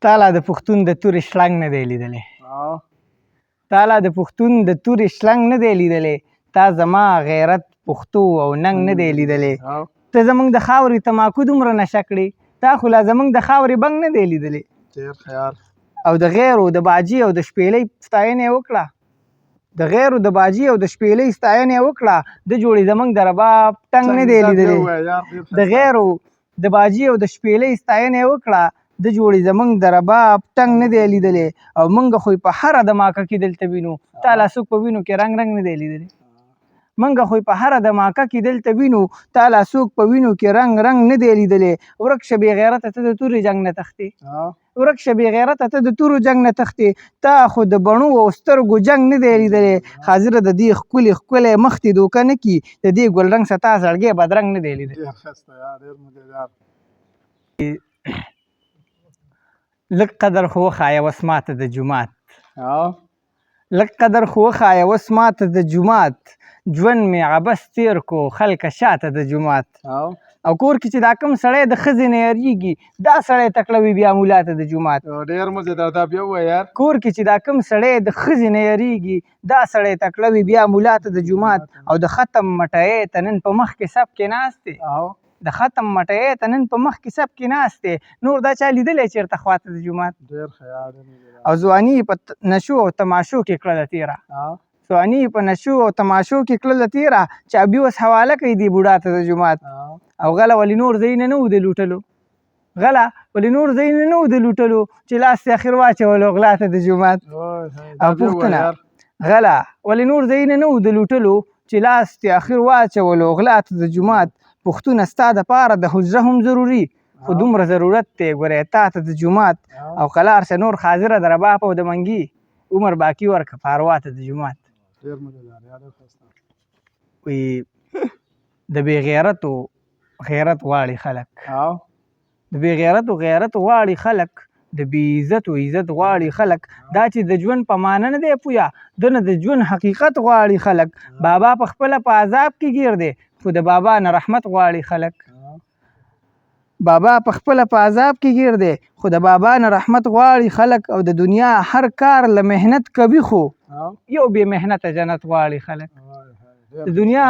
تا لا د پښتون د تورې شړنګ نه دی لیدلی تا لا د پښتون د تورې شړنګ نه دی لیدلی تا زما غیرت پښتو او ننګ نه دی لیدلی ته زموږ د خاورې تماکو دومره نشه کړې تا خو لا زموږ د خاورې بنګ نه دی لیدلی او د غیرو د باجي او د شپېلۍ ستاینه یې وکړه د غیرو د باجي او د شپېلۍ ستاینه یې وکړه د جوړې زموږ د رباب ټنګ نه دی لیدلی د غیرو د باجي او د شپېلۍ ستاینه یې وکړه د جوړې زموږ د رباب ټنګ نه دی لیدلی او موږ خو په هره دماکه کې دلته وینو تا لا څوک په وینو کې رنګ نه دی لیدلی موږ خو په هره دماکه کې دلته وینو تا لا څوک په وینو کې رنګ نه دی لیدلی ورک شه بې غیرته ته د تورې جنګ نه تښتې ورک شه بې غیرته ته د تورو جنګ نه تښتې تا خو د بڼو او سترګو جنګ نه دی لیدلی حاضره د دې ښکلی مخ دې دوکه نه کي د دې ګلرنګ ستا زړګی بدرنګ نه دی لیدلی لږ قدر خو وښایه اوس ماته د جومات لږ قدر خو وښایه اوس ماته د جومات ژوند مې عبث تېر کو خلکه شاته د جومات او کور کې چې دا کوم سړی د ښځې نه یریږي دا سړی تکړه وي بیا مولا ته د جومات ډېر مزېدار دا بیا ووایه یار کور کې چې دا کوم سړی د ښځې نه یریږي دا سړی تکړه وي بیا مولا ته د جومات او د ختم مټیی ته نن په مخ کې سب کې ناست دی د ختم مټیی ته نن په مخ کې سب کې ناست دی نور دا چا لیدلی چېرته خواته د جومات او ځواني په نشو او تماشو کې کړله تېره ځواني په نشو او تماشو کې کړله تېره چابي اوس حواله کوي دې بوډا ته د جومات او غله ولې نور ځایونه نه وو د لوټلو غله ولې نور ځایونه نه وو د لوټلو چې لاس یې اخر واچولو غلا ته د جومات او پوښتنه غله ولې نور ځایونه نه وو د لوټلو چې لاس یې اخر واچولو غلا ته د جومات پښتونه ستا دپاره د حجره هم ضروري خو دومره ضرورت دی ګورې تا ته د جومات او قلار شه نور حاضره د رباب او د منګي عمر باقي ورکه پاروا ته د جومات وی د بې غیرتو غیرت غواړي خلک د بې غیرتو غیرت غواړي خلک د بې عزتو عزت غواړي خلک دا چې د ژوند په معنی نه دی پویه دنه د ژوند حقیقت غواړي خلک بابا په خپله په عذاب کې ګیر دی خو د بابا نه رحمت غواړي خلک بابا په خپله په عذاب کې ګیر دی خو د بابا نه رحمت غواړي خلک او د دنیا هر کار له محنت کوي خو یو بې محنته جنت غواړي خلک د دنیا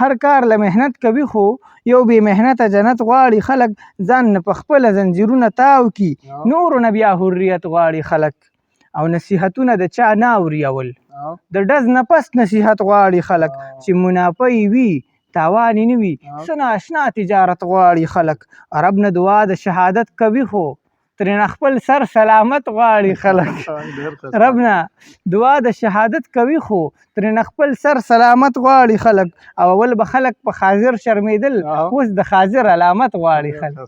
هر کار له محنت کوي خو یو بې محنته جنت غواړي خلک ځان نه په خپله زنځیرونه تاو کي نورو نه بیا حریت غواړي خلک او نصیحتونه د چا نه اوري اول د ډز نه پس نصیحت غواړي خلک چې منافع وي تاوان نه وي څه ناشنا تجارت غواړي خلک رب نه دعا د شهادت کوي خو ترېنه خپل سر سلامت غواړي خلک رب نه دعا د شهادت کوي خو ترېنه خپل سر سلامت غواړي خلک او اول به خلک په حاضر شرمېدل اوس د حاضر علامت غواړي خلک